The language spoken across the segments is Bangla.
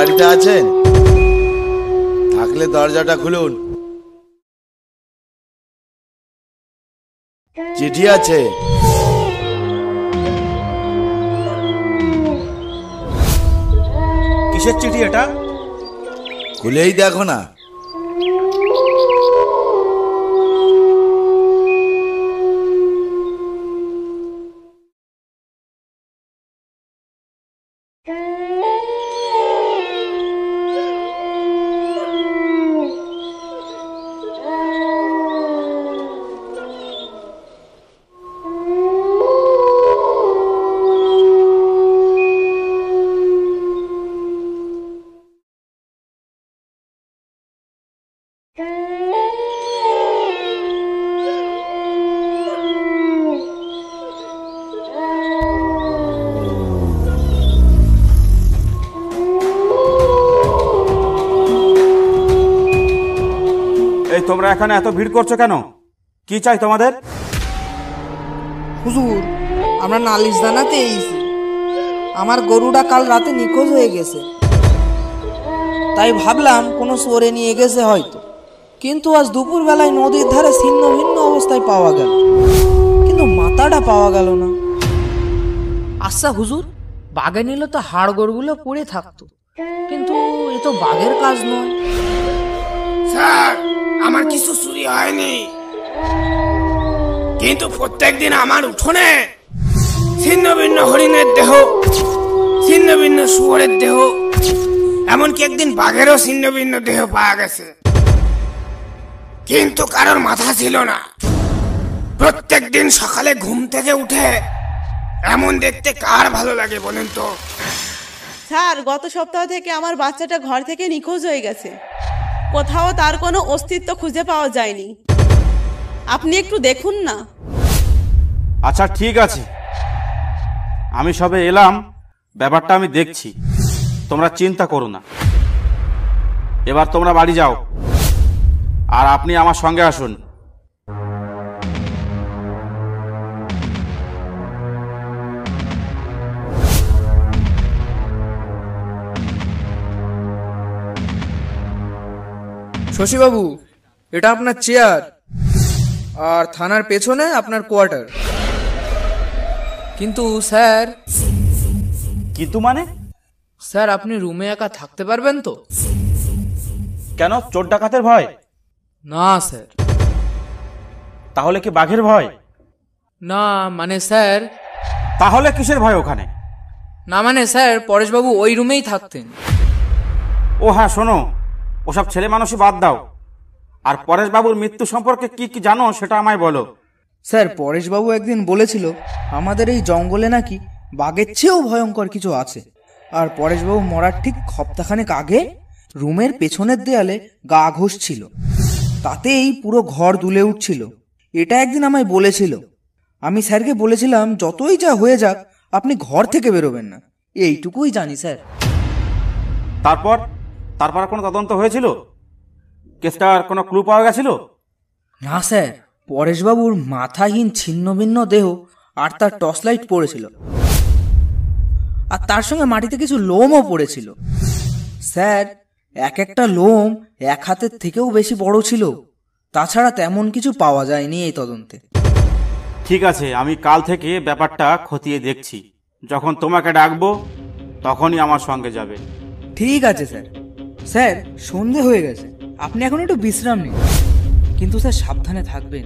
বাড়িতে আছেন? থাকলে দরজাটা খুলুন। চিঠি আছে। কিসের চিঠি এটা? খুলেই দেখো না। এই তোমরা এখানে এত ভিড় করছো কেন? কি চাই তোমাদের? হুজুর, আমরা নালিশ জানাতে এসেছি। আমার গরুটা কাল রাতে নিখোঁজ হয়ে গেছে, তাই ভাবলাম কোনো চোরে নিয়ে গেছে হয়তো। কিন্তু আজ দুপুর বেলায় নদীর ধারে ছিন্ন ভিন্ন অবস্থায় পাওয়া গেল, কিন্তু মাথাটা পাওয়া গেল না। আচ্ছা হুজুর, বাঘে নিলে তো হাড় গরুগুলো পড়ে থাকতো, কিন্তু এ তো বাঘের কাজ নয়। স্যার, আমার কিছু চুরি হয়নি, কিন্তু প্রত্যেকদিন আমার উঠোনে ছিন্ন ভিন্ন হরিণের দেহ, ছিন্ন ভিন্ন শুয়োরের দেহ, এমনকি একদিন বাঘেরও ছিন্ন ভিন্ন দেহ পাওয়া গেছে, কিন্তু কারোর মাথা ছিল না। প্রত্যেকদিন সকালে ঘুম থেকে উঠে এমন দেখতে কার ভালো লাগে বলেন তো? স্যার, গত সপ্তাহ থেকে আমার বাচ্চাটা ঘর থেকে নিখোঁজ হয়ে গেছে। কোথাও তার কোনো অস্তিত্ব খুঁজে পাওয়া যায়নি। আপনি একটু দেখুন না। আচ্ছা ঠিক আছে, আমি সবে এলাম, ব্যাপারটা আমি দেখছি, তোমরা চিন্তা করো না। এবার তোমরা বাড়ি যাও, আর আপনি আমার সঙ্গে আসুন। শশীবাবু, এটা আপনার চেয়ার, আর থানার পেছনে আপনার কোয়ার্টার। কিন্তু স্যার। কিন্তু মানে? স্যার, আপনি রুমে একা থাকতে পারবেন তো? কেন, চোর ডাকাতের ভয়? না স্যার। তাহলে কি বাঘের ভয়? না মানে স্যার। তাহলে কিসের ভয় ওখানে? না মানে স্যার, পরেশবাবু ওই রুমেই থাকতেন। ও হ্যাঁ, শোনো, ওসব ছেলে মানুষই বাদ দাও, আর পরেশবাবুর মৃত্যু সম্পর্কে কি কি জানো সেটা আমায় বলো। স্যার, পরেশবাবু একদিন বলেছিল আমাদের এই জঙ্গলে নাকি বাঘের চেয়েও ভয়ঙ্কর কিছু আছে। আর পরেশবাবু মরার ঠিক সপ্তাহখানেক আগে রুমের পেছনের দেয়ালে গা ঘষছিল, তাতেই পুরো ঘর দুলে উঠছিল। এটা একদিন আমায় বলেছিল। আমি স্যারকে বলেছিলাম যতই যা হয়ে যাক আপনি ঘর থেকে বেরোবেন না, এইটুকুই জানি স্যার। তারপর তারপর কোনো তদন্ত হয়েছিল? কেসটার কোনো ক্লু পাওয়া গেছিল? না স্যার, পরেশবাবুর মাথাহীন ছিন্ন ভিন্ন দেহ আর তার টর্চ লাইট পড়েছিল, আর তার সঙ্গে মাটিতে কিছু লোমও পড়েছিল। স্যার, এক একটা লোম এক হাতের থেকেও বেশি বড় ছিল। তাছাড়া তেমন কিছু পাওয়া যায়নি এই তদন্তে। ঠিক আছে, আমি কাল থেকে ব্যাপারটা খতিয়ে দেখছি। যখন তোমাকে ডাকবো তখনই আমার সঙ্গে যাবে। ঠিক আছে স্যার। স্যার, সন্ধে হয়ে গেছে, আপনি এখন একটু বিশ্রাম নিন, কিন্তু স্যার সাবধানে থাকবেন।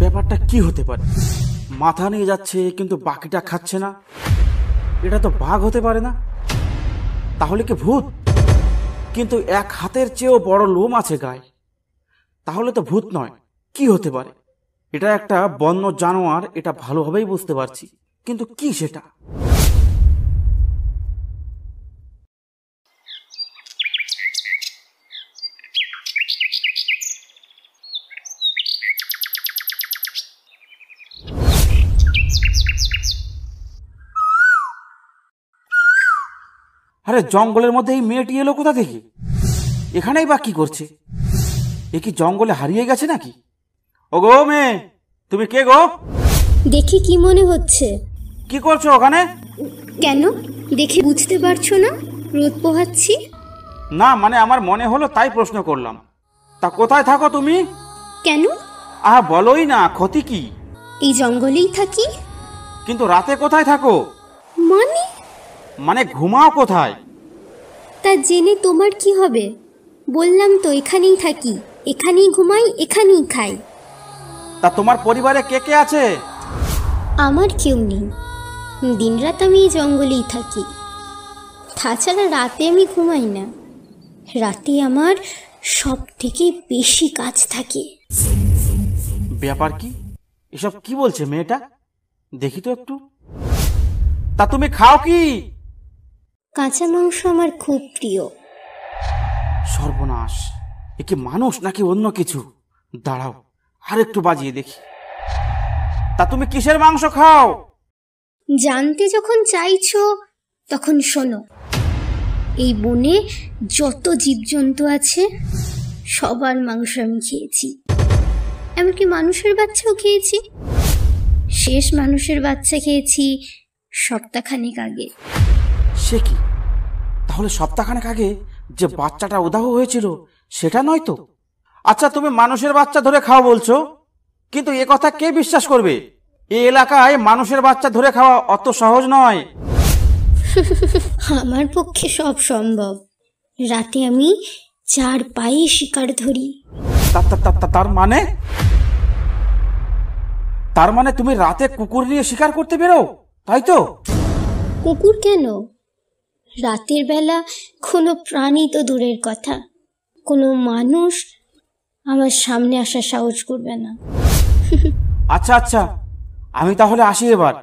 ব্যাপারটা কি হতে পারে? মাথা নিয়ে যাচ্ছে কিন্তু বাকিটা খাচ্ছে না। এটা তো বাঘ হতে পারে না, তাহলে কি ভূত? কিন্তু এক হাতের চেয়েও বড় লোম আছে গায়ে, তাহলে তো ভূত নয়। কি হতে পারে? এটা একটা বন্য জানোয়ার, এটা ভালোভাবেই বুঝতে পারছি, কিন্তু কি সেটা? আরে জঙ্গলের মধ্যে এই মেয়েটি এলো কোথা থেকে? এখানেই বা কি করছে? এ কি জঙ্গলে হারিয়ে গেছে নাকি? ও গো মেয়ে, তুমি কে গো? দেখে কি মনে হচ্ছে? কি করছো ওখানে? কেন, দেখে বুঝতে পারছো না রোদ পোহাচ্ছি? না মানে আমার মনে হলো তাই প্রশ্ন করলাম। তা কোথায় থাকো তুমি? কেন? আহা বলোই না, ক্ষতি কি? এই জঙ্গলেই থাকি। কিন্তু রাতে কোথায় থাকো? মানে? মানে ঘুমাও কোথায়? তা জেনে তোমার কি হবে? বললাম তো এখানেই থাকি, এখানেই ঘুমাই, এখানেই খাই। তা তোমার পরিবারে কে কে আছে? আমার কেউ নেই, দিনরাত আমি এই জঙ্গলেই থাকি। তাছাড়া রাতে আমি ঘুমাই না, রাতে আমার সব থেকে বেশি কাজ থাকে। ব্যাপার কি? এসব কি বলছে মেয়েটা? দেখি তো একটু। তা তুমি খাও কি? কাঁচা মাংস আমার খুব প্রিয়। সর্বনাশ, এ কি মানুষ নাকি অন্য কিছু? দাঁড়াও আর একটু বাজিয়ে দেখি। তা তুমি কিসের মাংস খাও? জানতে যখন চাইছো তখন শোনো, এই বনে যত জীবজন্তু আছে সবার মাংস আমি খেয়েছি, এমনকি মানুষের বাচ্চাও খেয়েছি। শেষ মানুষের বাচ্চা খেয়েছি সপ্তাহখানেক আগে। সে কি? তাহলে সপ্তাহখানেক আগে যে বাচ্চাটা উধাও হয়েছিল সেটা নয় তো? আচ্ছা, তুমি মানুষের বাচ্চা ধরে খাও বলছো, কিন্তু এ কথা কে বিশ্বাস করবে? এই এলাকায় মানুষের বাচ্চা ধরে খাওয়া অত সহজ নয়। আমার পক্ষে সব সম্ভব। রাতে আমি 4 পায়ে শিকার ধরি। তার মানে তুমি রাতে কুকুর নিয়ে শিকার করতে বেরো, তাই তো? কুকুর কেন, রাতের বেলা কোনো প্রাণী তো দূরের কথা, কোনো মানুষ আমার সামনে আসার সাহস করবে না। আচ্ছা আচ্ছা, আমি তাহলে আসি এবার।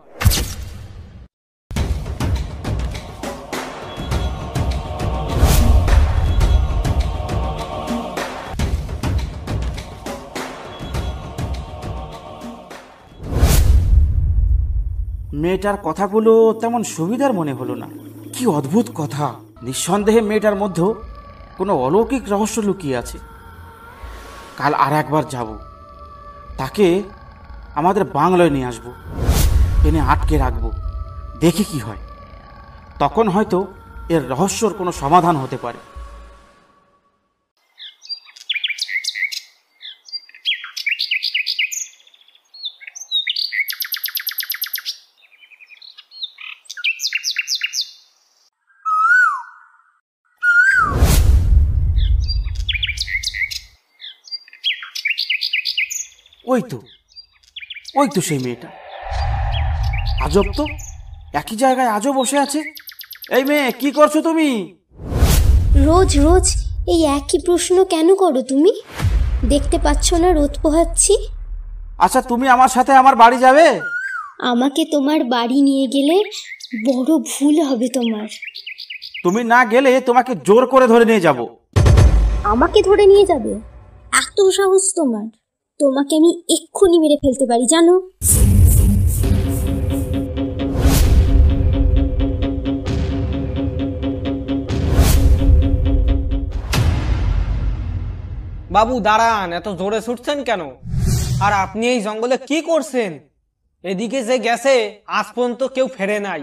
মেয়েটার কথাগুলো তেমন সুবিধার মনে হলো না। কি অদ্ভুত কথা! নিঃসন্দেহে মেয়েটার মধ্যে কোনো অলৌকিক রহস্য লুকিয়ে আছে। কাল আর একবার যাব, তাকে আমাদের বাংলায় নিয়ে আসবো, এনে আটকে রাখবো, দেখি কি হয়। তখন হয়তো এর রহস্যর কোনো সমাধান হতে পারে। ওই তো সেই মেয়েটা। আজব তো, একই জায়গায় আজও বসে আছে। এই মেয়ে, কি করছো তুমি? রোজ রোজ এই একই প্রশ্ন কেন করো তুমি? দেখতে পাচ্ছ না রোদ পোহাচ্ছি? আচ্ছা, তুমি আমার সাথে আমার বাড়ি যাবে? আমাকে তোমার বাড়ি নিয়ে গেলে বড় ভুল হবে তোমার। তুমি না গেলে তোমাকে জোর করে ধরে নিয়ে যাব। আমাকে ধরে নিয়ে যাবে? এত সাহস তোমার? তোমাকে আমি এক্ষুনি মেরে ফেলতে পারি, জানো? বাবু দাঁড়ান, এত জোরে ছুটছেন কেন? আর আপনি এই জঙ্গলে কি করছেন? এদিকে যে গেছে আজ পর্যন্ত কেউ ফেরে নাই।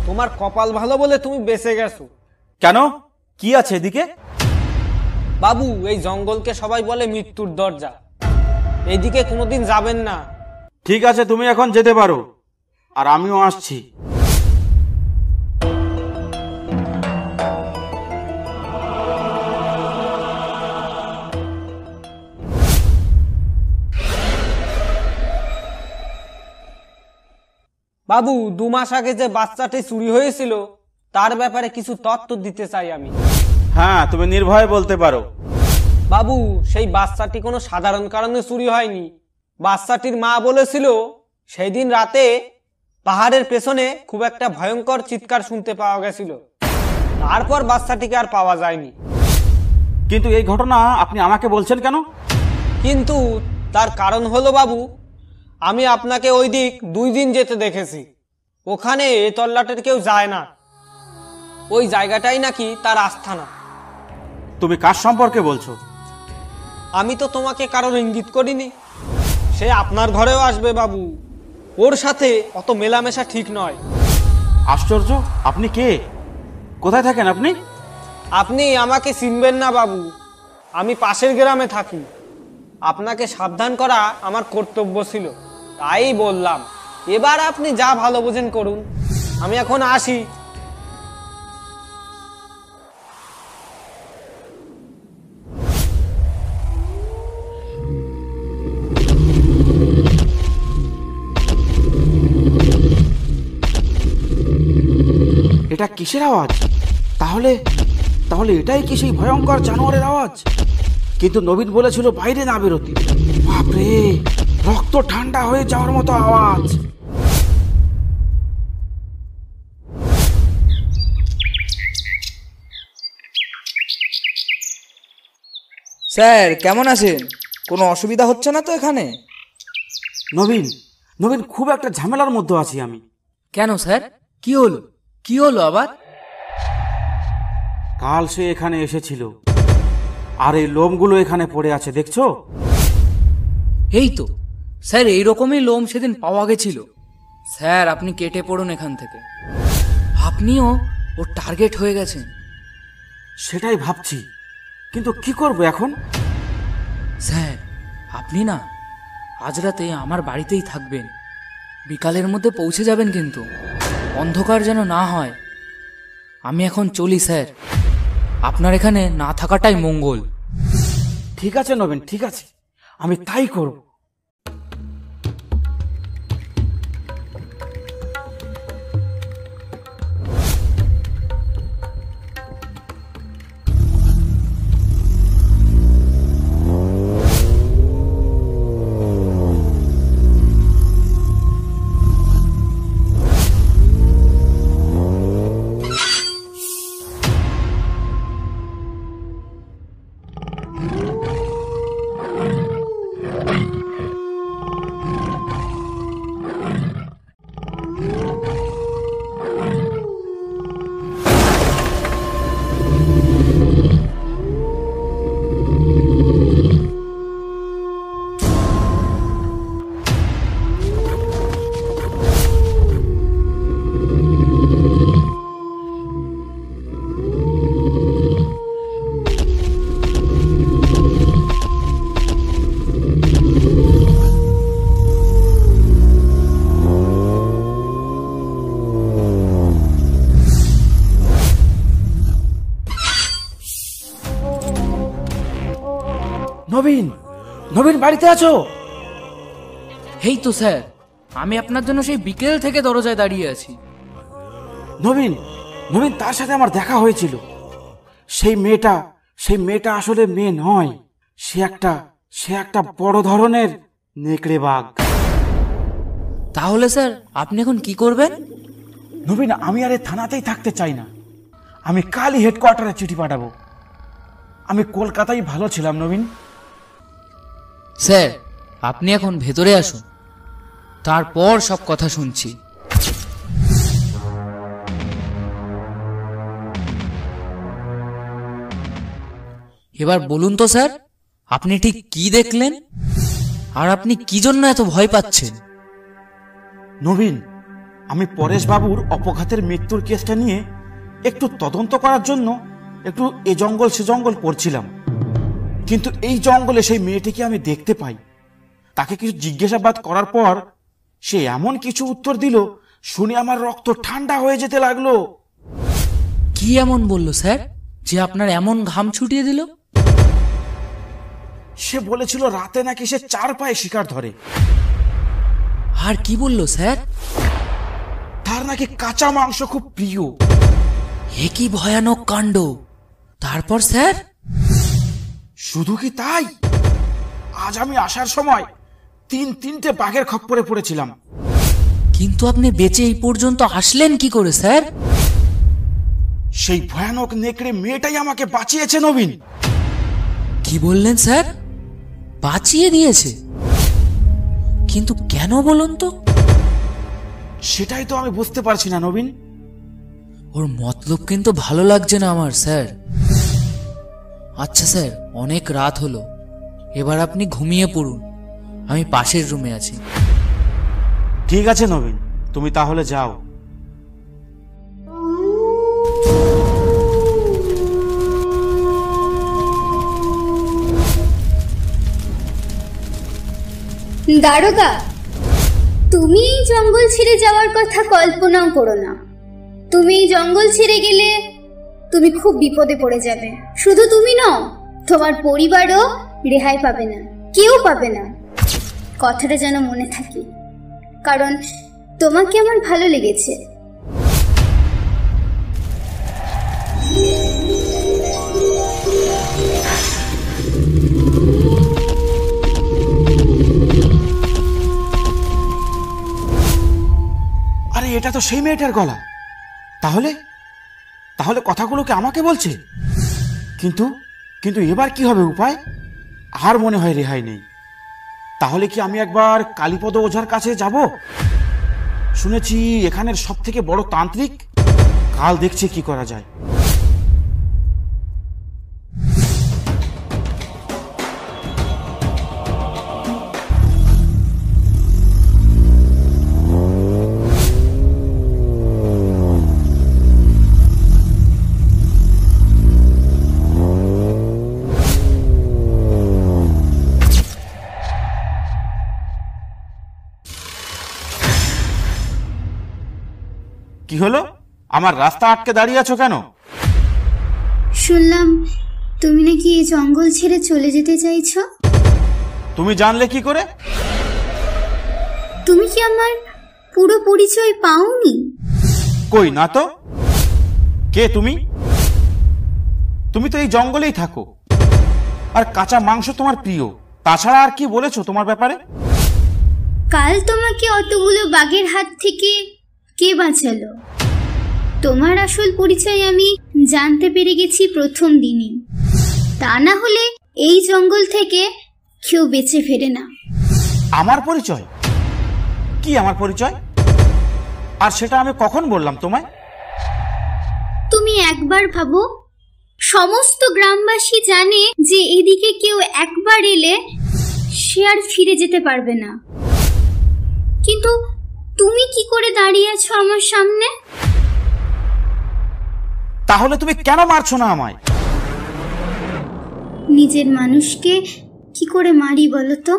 তোমার কপাল ভালো বলে তুমি বেঁচে গেছো। কেন, কি আছে এদিকে? বাবু, এই জঙ্গলকে সবাই বলে মৃত্যুর দরজা, এইদিকে কোনোদিন যাবেন না। ঠিক আছে, তুমি এখন যেতে পারো, আর আমিও আসছি। বাবু, 2 মাস আগে যে বাচ্চাটি চুরি হয়েছিল তার ব্যাপারে কিছু তথ্য দিতে চাই আমি। হ্যাঁ, তুমি নির্ভয়ে বলতে পারো। বাবু, সেই বাচ্চাটি কোনো সাধারণ কারণে চুরি হয়নি। বাচ্চাটির মা বলেছিল সেই দিন রাতে পাহাড়ের পেছনে খুব একটা ভয়ঙ্কর চিৎকার শুনতে পাওয়া গেছিল। তারপর বাচ্চাটিকে আর পাওয়া যায়নি। কিন্তু এই ঘটনা আপনি আমাকে বলছেন কেন? কিন্তু তার কারণ হলো বাবু, আমি আপনাকে ওই দিক 2 দিন যেতে দেখেছি। ওখানে এ তল্লাটের কেউ যায় না। ওই জায়গাটাই নাকি তার আস্থানা। তুমি কার সম্পর্কে বলছো? আমি তো তোমাকে কারোর ইঙ্গিত করিনি। সে আপনার ঘরেও আসবে বাবু, ওর সাথে অত মেলামেশা ঠিক নয়। আশ্চর্য, আপনি কে? কোথায় থাকেন আপনি? আপনি আমাকে চিনবেন না বাবু, আমি পাশের গ্রামে থাকি। আপনাকে সাবধান করা আমার কর্তব্য ছিল, তাই বললাম। এবার আপনি যা ভালো বোঝেন করুন, আমি এখন আসি। এটা কিসের আওয়াজ? তাহলে তাহলে এটাই কি সেই ভয়ঙ্কর জানোয়ারের আওয়াজ? কিন্তু নবীন বলেছিল বাইরে না বেরোতে। বাপরে, রক্ত ঠান্ডা হয়ে যাওয়ার মতো আওয়াজ। স্যার কেমন আছেন? কোনো অসুবিধা হচ্ছে না তো এখানে? নবীন, নবীন, খুব একটা ঝামেলার মধ্যে আছি আমি। কেন স্যার, কি হলো? কি হলো আবার? কাল সে এখানে এসেছিল, আর এই লোমগুলো এখানে পড়ে আছে, দেখছো? এই তো স্যার, এইরকমই লোম সেদিন পাওয়া গেছিল। স্যার আপনি কেটে পড়ুন এখান থেকে, আপনিও ওর টার্গেট হয়ে গেছেন। সেটাই ভাবছি, কিন্তু কি করব এখন? স্যার আপনি না আজ রাতে আমার বাড়িতেই থাকবেন, বিকালের মধ্যে পৌঁছে যাবেন, কিন্তু অন্ধকার যেন না হয়। আমি এখন চলি স্যার, আপনার এখানে না থাকাটাই মঙ্গল। ঠিক আছে নবীন, ঠিক আছে, আমি তাই করব। নবীন, নবীন, বাড়িতে আছো? এই তো স্যার, আমি আপনার জন্য সেই বিকেল থেকে দরজায় দাঁড়িয়ে আছি। নবীন, নবীন, তার সাথে আমার দেখা হয়েছিল। সেই মেয়েটা আসলে মেয়ে নয়, সে একটা বড় ধরনের নেকড়ে বাঘ। তাহলে স্যার আপনি এখন কি করবেন? নবীন, আমি আর এই থানাতেই থাকতে চাই না। আমি কালই হেডকোয়ার্টারে চিঠি পাঠাবো। আমি কলকাতায় ভালো ছিলাম নবীন। স্যার আপনি এখন ভেতরে আসুন, তারপর সব কথা শুনছি। এবার বলুন তো স্যার, আপনি ঠিক কি দেখলেন, আর আপনি কি জন্য এত ভয় পাচ্ছেন? নবীন, আমি পরেশ বাবুর অপঘাতের মৃত্যুর কেসটা নিয়ে একটু তদন্ত করার জন্য একটু এ জঙ্গল সে জঙ্গল করছিলাম। কিন্তু এই জঙ্গলে সেই মেয়েটিকে আমি দেখতে পাই। তাকে কিছু জিজ্ঞাসাবাদ করার পর সে এমন কিছু উত্তর দিল, শুনে আমার রক্ত ঠান্ডা হয়ে যেতে লাগলো। কি এমন বলল স্যার যে আপনার এমন ঘাম ছুটিয়ে দিল? সে বলেছিল রাতে নাকি সে 4 পায়ে শিকার ধরে। আর কি বলল স্যার? তার নাকি কাঁচা মাংস খুব প্রিয়। এ কি ভয়ানক কাণ্ড! তারপর স্যার? শুধু কি তাই, আজ আমি আসার সময় তিনটে বাঘের খপ্পরে পড়েছিলাম। কিন্তু আপনি বেঁচে এই পর্যন্ত আসলেন কি করে স্যার? সেই ভয়ানক নেকড়ে মেয়েটাই আমাকে বাঁচিয়েছে নবীন। কি বললেন স্যার? বাঁচিয়ে দিয়েছে? কিন্তু কেন বলুন তো? সেটাই তো আমি বুঝতে পারছি না নবীন। ওর মতলব কিন্তু ভালো লাগছে না আমার স্যার। আচ্ছা স্যার, অনেক রাত হলো, এবার আপনি ঘুমিয়ে পড়ুন, আমি পাশের রুমে আছি। ঠিক আছে নবীন, তুমি তাহলে যাও। দারোগা, তুমি এই জঙ্গল ছেড়ে যাওয়ার কথা কল্পনাও করো না। তুমি এই জঙ্গল ছেড়ে গেলে তুমি খুব বিপদে পড়ে যাবে। শুধু তুমি নও, তোমার পরিবারও রেহাই পাবে না, কেউ পাবে না। কথাটা যেন মনে থাকে, কারণ তোমাকে আমার ভালো লেগেছে। আরে এটা তো সেই মেয়েটার গলা। তাহলে তাহলে কথাগুলোকে আমাকে বলছে। কিন্তু কিন্তু এবার কি হবে উপায়? আর মনে হয় রেহাই নেই। তাহলে কি আমি একবার কালীপদ ওঝার কাছে যাব? শুনেছি এখানের সব থেকে বড় তান্ত্রিক। কাল দেখছি কি করা যায়। কি হলো? আমার রাস্তা আটকে দাঁড়িয়ে আছো কেন? শুনলাম তুমি নাকি এই জঙ্গল ছেড়ে চলে যেতে চাইছো। তুমি জানলে কি করে? তুমি কি আমার পুরো পরিচয় পাওনি? কই না তো। কে তুমি? তুমি তো এই জঙ্গলেই থাকো, আর কাঁচা মাংস তোমার প্রিয়। তাছাড়া আর কি বলেছো তোমার ব্যাপারে? কাল তোমাকে অতগুলো বাঘের হাত থেকে কে বাঁচালো? তোমার আসল পরিচয় আমি জানতে পেরে গেছি প্রথম দিনই। তা না হলে এই জঙ্গল থেকে কেউ বেঁচে ফেরে না। আমার পরিচয়? কি আমার পরিচয়? আর সেটা আমি কখন বললাম তোমায়? তুমি একবার ভাবো, সমস্ত গ্রামবাসী জানে যে এদিকে কেউ একবার এলে সে আর ফিরে যেতে পারবে না। কিন্তু তুমি কি করে দাঁড়িয়ে আছো আমার সামনে? তাহলে তুমি কেন মারছো না আমায়? নিজের মানুষকে কি করে মারি বলো তো?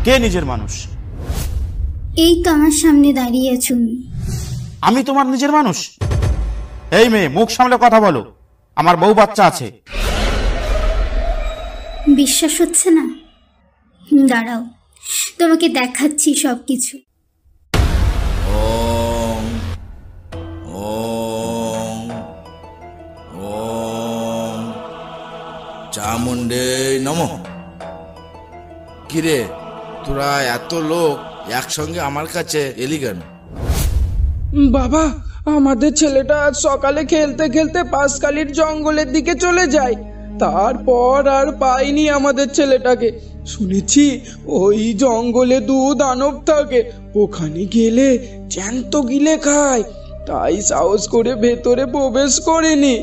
কে নিজের মানুষ? এই তো আমার সামনে দাঁড়িয়ে আছো তুমি। আমি তোমার নিজের মানুষ? এই মেয়ে, মুখ সামলে কথা বলো, আমার বউ বাচ্চা আছে। বিশ্বাস হচ্ছে না? দাঁড়াও, তোমাকে দেখাচ্ছি সবকিছু। ওম ওম ওম চামুণ্ডে নমঃ। কিরে, তোরা এত লোক একসঙ্গে আমার কাছে এলি কেন? বাবা, আমাদের ছেলেটা আজ সকালে খেলতে খেলতে পাঁচকালির জঙ্গলের দিকে চলে যায়। তারপর আর পাইনি আমাদের ছেলেটাকে। শুনেছি ওই জঙ্গলে 2 দানব থাকে, ওখানে গেলে জ্যান্ত গিলে খায়। তাই সাহস করে ভেতরে প্রবেশ করেনি।